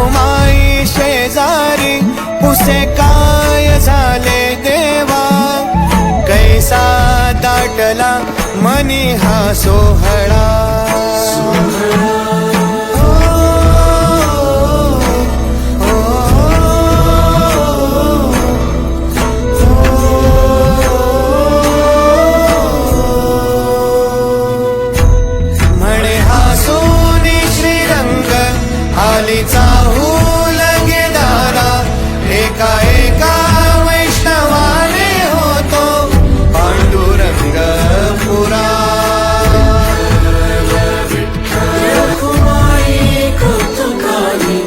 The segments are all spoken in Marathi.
रखुमाई शेजारी पुसे काय झाले देवा, कैसा दाटला मनी हा सोहळा. म्हणे हासुनी श्रीरंग आलीचा हूल गेदारा, एका एका वैष्णवाने होतो पांडुरंग पुरा. रखुमाई कौतुकाने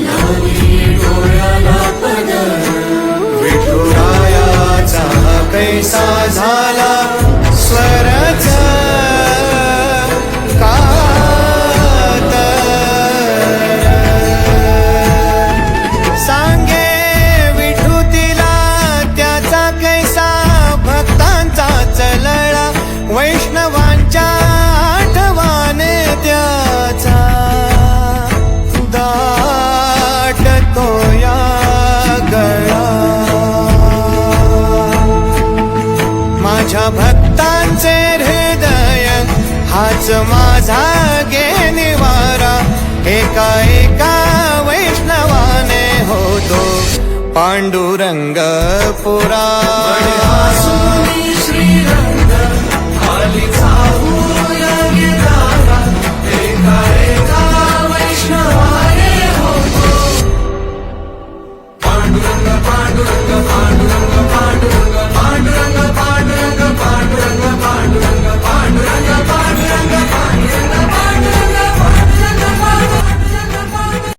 लावली डोळ्याला पदर, विठुरायाचा कैसा झाला स्वरच वैष्णवांच्या आठवाने त्याचा दाटतो या गळा. माझ्या भक्तांचे हृदय हाच माझा गे निवारा, एका एका वैष्णवाने होतो पांडुरंग पुरा. हासुनी श्रीरंग आलीचा हूल गेदारा, एका एका वैष्णवाने होतो पांडुरंग पांडुरंग